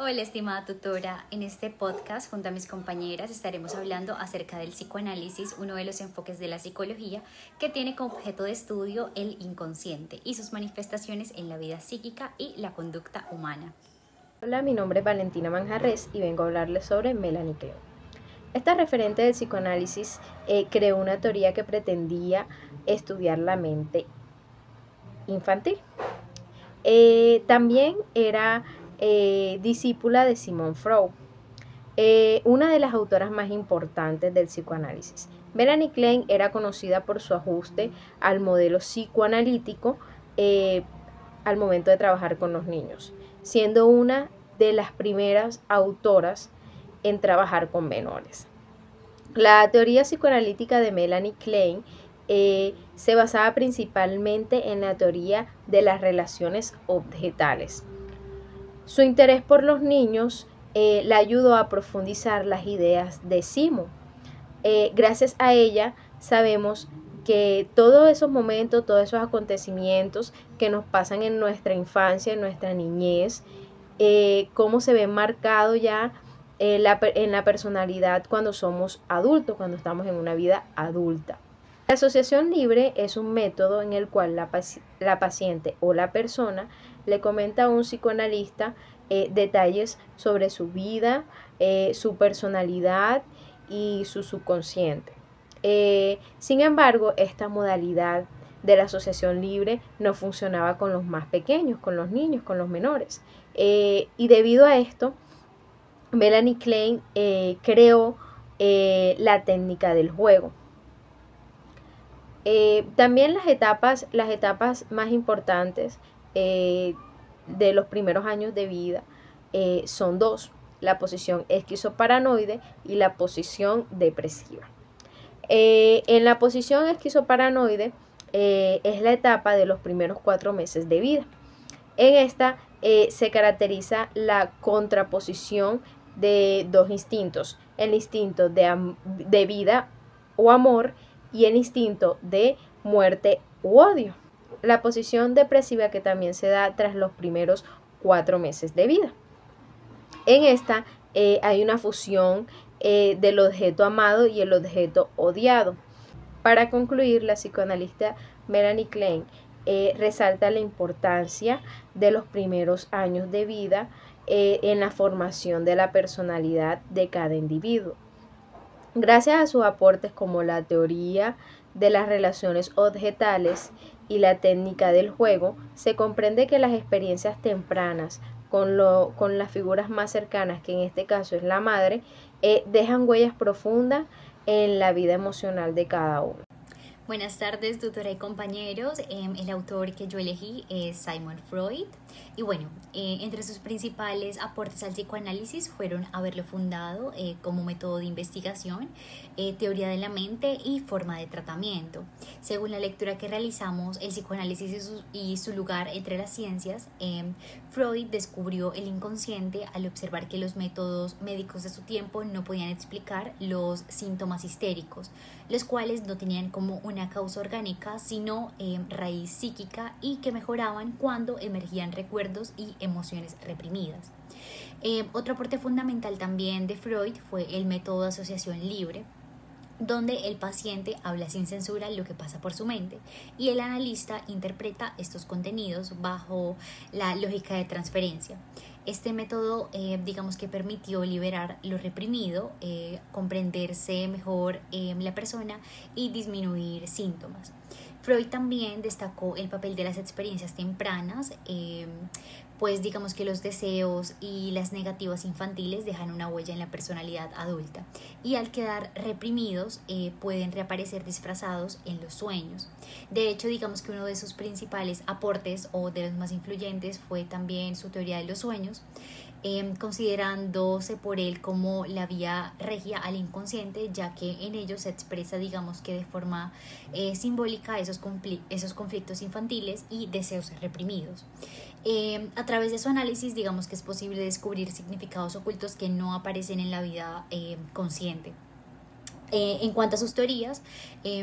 Hola, estimada tutora. En este podcast, junto a mis compañeras, estaremos hablando acerca del psicoanálisis, uno de los enfoques de la psicología que tiene como objeto de estudio el inconsciente y sus manifestaciones en la vida psíquica y la conducta humana. Hola, mi nombre es Valentina Manjarres y vengo a hablarles sobre Melanie Klein. Esta referente del psicoanálisis creó una teoría que pretendía estudiar la mente infantil. También era discípula de Sigmund Freud, una de las autoras más importantes del psicoanálisis. Melanie Klein era conocida por su ajuste al modelo psicoanalítico al momento de trabajar con los niños, siendo una de las primeras autoras en trabajar con menores. La teoría psicoanalítica de Melanie Klein se basaba principalmente en la teoría de las relaciones objetales. Su interés por los niños la ayudó a profundizar las ideas de Sigmund. Gracias a ella sabemos que todos esos momentos, todos esos acontecimientos que nos pasan en nuestra infancia, en nuestra niñez, cómo se ven marcados ya en la personalidad cuando somos adultos, cuando estamos en una vida adulta. La asociación libre es un método en el cual la paciente o la persona le comenta a un psicoanalista detalles sobre su vida, su personalidad y su subconsciente. Sin embargo, esta modalidad de la asociación libre no funcionaba con los más pequeños, con los niños, con los menores. Y debido a esto, Melanie Klein creó la técnica del juego. También las etapas más importantes de los primeros años de vida son dos: la posición esquizoparanoide y la posición depresiva. En la posición esquizoparanoide es la etapa de los primeros 4 meses de vida. En esta se caracteriza la contraposición de dos instintos: el instinto de vida o amor y el instinto de muerte u odio. La posición depresiva, que también se da tras los primeros 4 meses de vida. En esta hay una fusión del objeto amado y el objeto odiado. Para concluir, la psicoanalista Melanie Klein resalta la importancia de los primeros años de vida en la formación de la personalidad de cada individuo. Gracias a sus aportes como la teoría de las relaciones objetales y la técnica del juego, se comprende que las experiencias tempranas con las figuras más cercanas, que en este caso es la madre, dejan huellas profundas en la vida emocional de cada uno. Buenas tardes, tutora y compañeros. El autor que yo elegí es Sigmund Freud. Y bueno, entre sus principales aportes al psicoanálisis fueron haberlo fundado como método de investigación, teoría de la mente y forma de tratamiento. Según la lectura que realizamos, el psicoanálisis y su lugar entre las ciencias, Freud descubrió el inconsciente al observar que los métodos médicos de su tiempo no podían explicar los síntomas histéricos, los cuales no tenían como una causa orgánica, sino raíz psíquica, y que mejoraban cuando emergían recuerdos y emociones reprimidas. Otro aporte fundamental también de Freud fue el método de asociación libre, donde el paciente habla sin censura lo que pasa por su mente y el analista interpreta estos contenidos bajo la lógica de transferencia. Este método, digamos que permitió liberar lo reprimido, comprenderse mejor la persona y disminuir síntomas. Freud también destacó el papel de las experiencias tempranas, pues digamos que los deseos y las negativas infantiles dejan una huella en la personalidad adulta y al quedar reprimidos pueden reaparecer disfrazados en los sueños. De hecho, digamos que uno de sus principales aportes o de los más influyentes fue también su teoría de los sueños, considerándose por él como la vía regia al inconsciente, ya que en ellos se expresa, digamos que de forma simbólica, esos conflictos infantiles y deseos reprimidos. A través de su análisis, digamos que es posible descubrir significados ocultos que no aparecen en la vida consciente. En cuanto a sus teorías,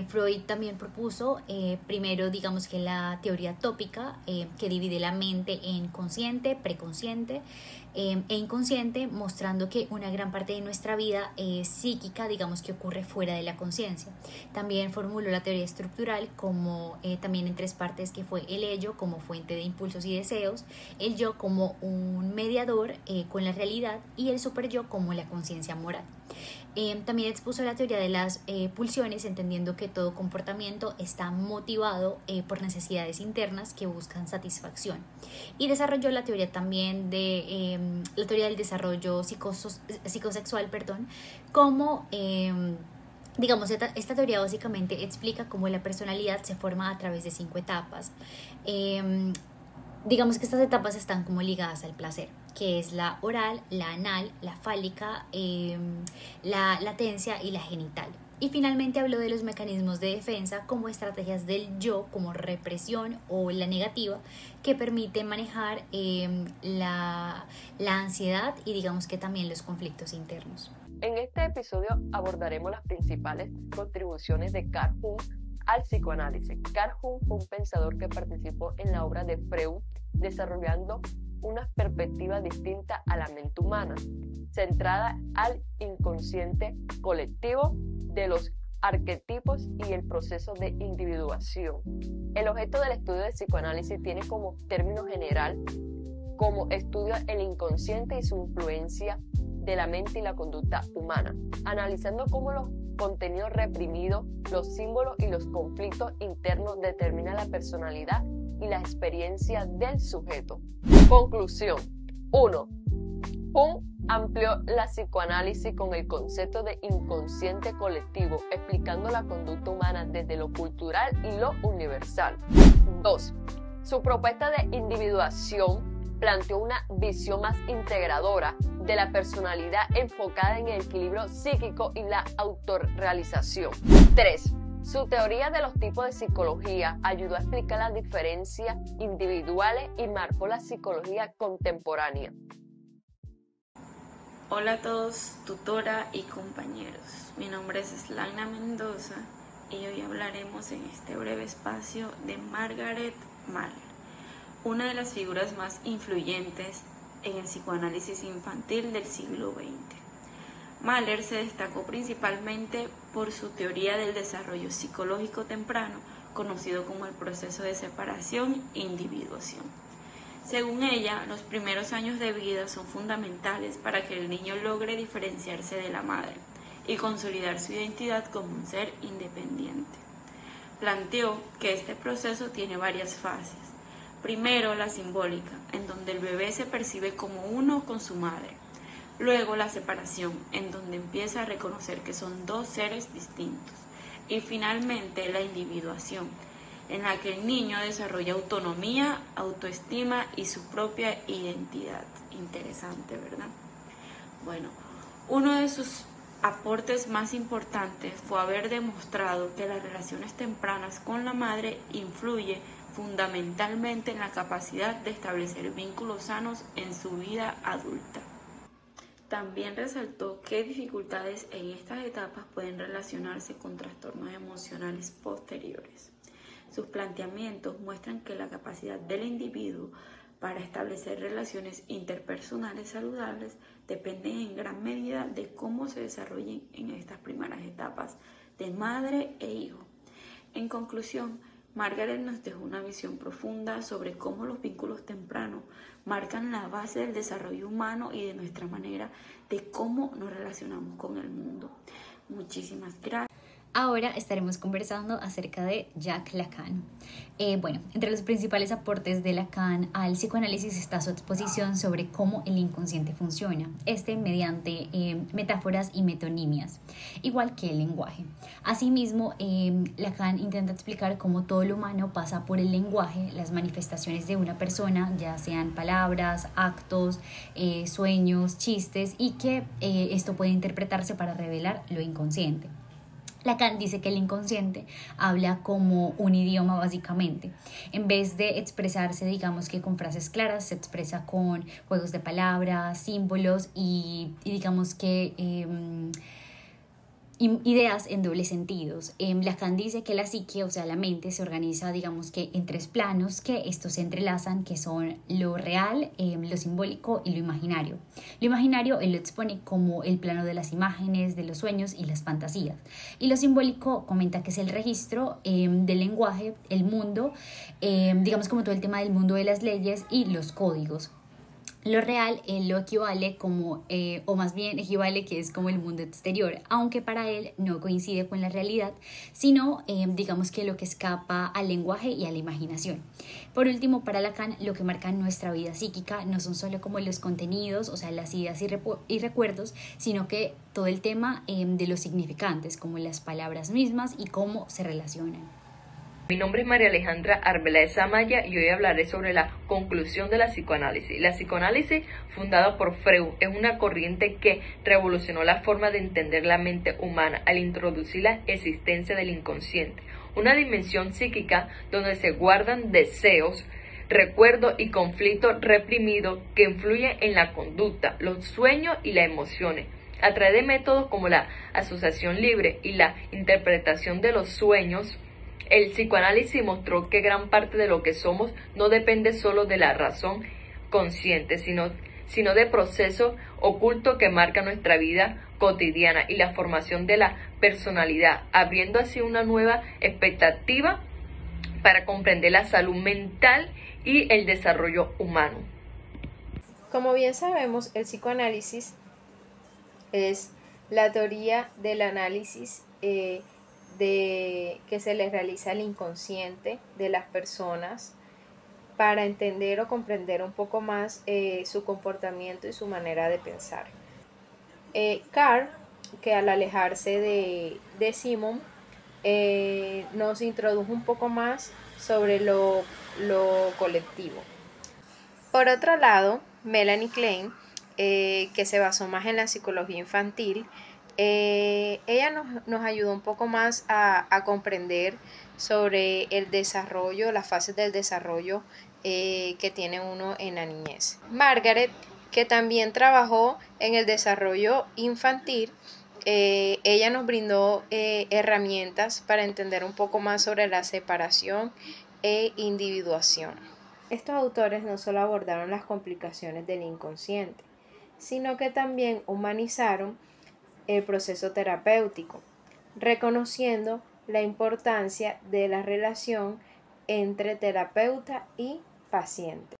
Freud también propuso primero, digamos que la teoría tópica, que divide la mente en consciente, preconsciente, e inconsciente, mostrando que una gran parte de nuestra vida psíquica, digamos que ocurre fuera de la conciencia. También formuló la teoría estructural como también en tres partes, que fue el ello como fuente de impulsos y deseos, el yo como un mediador con la realidad y el superyo como la conciencia moral. También expuso la teoría de las pulsiones, entendiendo que todo comportamiento está motivado por necesidades internas que buscan satisfacción. Y desarrolló la teoría también de la teoría del desarrollo psicosexual, como digamos, esta teoría básicamente explica cómo la personalidad se forma a través de 5 etapas. Digamos que estas etapas están como ligadas al placer, que es la oral, la anal, la fálica, la latencia y la genital. Y finalmente habló de los mecanismos de defensa como estrategias del yo, como represión o la negativa, que permite manejar la ansiedad y digamos que también los conflictos internos. En este episodio abordaremos las principales contribuciones de Carl Jung al psicoanálisis. Carl Jung fue un pensador que participó en la obra de Freud, desarrollando una perspectiva distinta a la mente humana, centrada al inconsciente colectivo de los arquetipos y el proceso de individuación. El objeto del estudio del psicoanálisis tiene como término general como estudio el inconsciente y su influencia de la mente y la conducta humana, analizando cómo los contenidos reprimidos, los símbolos y los conflictos internos determinan la personalidad y la experiencia del sujeto. Conclusión. 1. Jung amplió la psicoanálisis con el concepto de inconsciente colectivo, explicando la conducta humana desde lo cultural y lo universal. 2. Su propuesta de individuación planteó una visión más integradora de la personalidad enfocada en el equilibrio psíquico y la autorrealización. 3. Su teoría de los tipos de psicología ayudó a explicar las diferencias individuales y marcó la psicología contemporánea. Hola a todos, tutora y compañeros. Mi nombre es Slaina Mendoza y hoy hablaremos en este breve espacio de Margaret Mahler, una de las figuras más influyentes en el psicoanálisis infantil del siglo XX. Mahler se destacó principalmente por su teoría del desarrollo psicológico temprano, conocido como el proceso de separación e individuación. Según ella, los primeros años de vida son fundamentales para que el niño logre diferenciarse de la madre y consolidar su identidad como un ser independiente. Planteó que este proceso tiene varias fases. Primero, la simbólica, en donde el bebé se percibe como uno con su madre. Luego, la separación, en donde empieza a reconocer que son dos seres distintos. Y finalmente, la individuación, en la que el niño desarrolla autonomía, autoestima y su propia identidad. Interesante, ¿verdad? Bueno, uno de sus aportes más importantes fue haber demostrado que las relaciones tempranas con la madre influyen fundamentalmente en la capacidad de establecer vínculos sanos en su vida adulta. También resaltó que dificultades en estas etapas pueden relacionarse con trastornos emocionales posteriores. Sus planteamientos muestran que la capacidad del individuo para establecer relaciones interpersonales saludables depende en gran medida de cómo se desarrollen en estas primeras etapas de madre e hijo. En conclusión, Margaret nos dejó una visión profunda sobre cómo los vínculos tempranos marcan la base del desarrollo humano y de nuestra manera de cómo nos relacionamos con el mundo. Muchísimas gracias. Ahora estaremos conversando acerca de Jacques Lacan. Bueno, entre los principales aportes de Lacan al psicoanálisis está su exposición sobre cómo el inconsciente funciona, mediante metáforas y metonimias, igual que el lenguaje. Asimismo, Lacan intenta explicar cómo todo lo humano pasa por el lenguaje, las manifestaciones de una persona, ya sean palabras, actos, sueños, chistes, y que esto puede interpretarse para revelar lo inconsciente. Lacan dice que el inconsciente habla como un idioma básicamente. En vez de expresarse, digamos que con frases claras, se expresa con juegos de palabras, símbolos y digamos que ideas en dobles sentidos. Lacan dice que la psique, o sea, la mente, se organiza, digamos que en tres planos, que estos se entrelazan, que son lo real, lo simbólico y lo imaginario. Lo imaginario él lo expone como el plano de las imágenes, de los sueños y las fantasías. Y lo simbólico comenta que es el registro del lenguaje, el mundo, digamos como todo el tema del mundo de las leyes y los códigos. Lo real lo equivale como, o más bien equivale que es como el mundo exterior, aunque para él no coincide con la realidad, sino digamos que lo que escapa al lenguaje y a la imaginación. Por último, para Lacan, lo que marca nuestra vida psíquica no son solo como los contenidos, o sea, las ideas y recuerdos, sino que todo el tema de los significantes, como las palabras mismas y cómo se relacionan. Mi nombre es María Alejandra Arbeláez Amaya y hoy hablaré sobre la conclusión de la psicoanálisis. La psicoanálisis, fundada por Freud, es una corriente que revolucionó la forma de entender la mente humana al introducir la existencia del inconsciente, una dimensión psíquica donde se guardan deseos, recuerdos y conflictos reprimidos que influyen en la conducta, los sueños y las emociones. A través de métodos como la asociación libre y la interpretación de los sueños, el psicoanálisis mostró que gran parte de lo que somos no depende solo de la razón consciente, sino de procesos ocultos que marcan nuestra vida cotidiana y la formación de la personalidad, abriendo así una nueva expectativa para comprender la salud mental y el desarrollo humano. Como bien sabemos, el psicoanálisis es la teoría del análisis que se les realiza al inconsciente de las personas para entender o comprender un poco más su comportamiento y su manera de pensar. Carl, que al alejarse de Simon, nos introdujo un poco más sobre lo colectivo. Por otro lado, Melanie Klein, que se basó más en la psicología infantil, ella nos ayudó un poco más a comprender sobre el desarrollo, las fases del desarrollo que tiene uno en la niñez. Margaret, que también trabajó en el desarrollo infantil, ella nos brindó herramientas para entender un poco más sobre la separación e individuación. Estos autores no solo abordaron las complicaciones del inconsciente, sino que también humanizaron el proceso terapéutico, reconociendo la importancia de la relación entre terapeuta y paciente.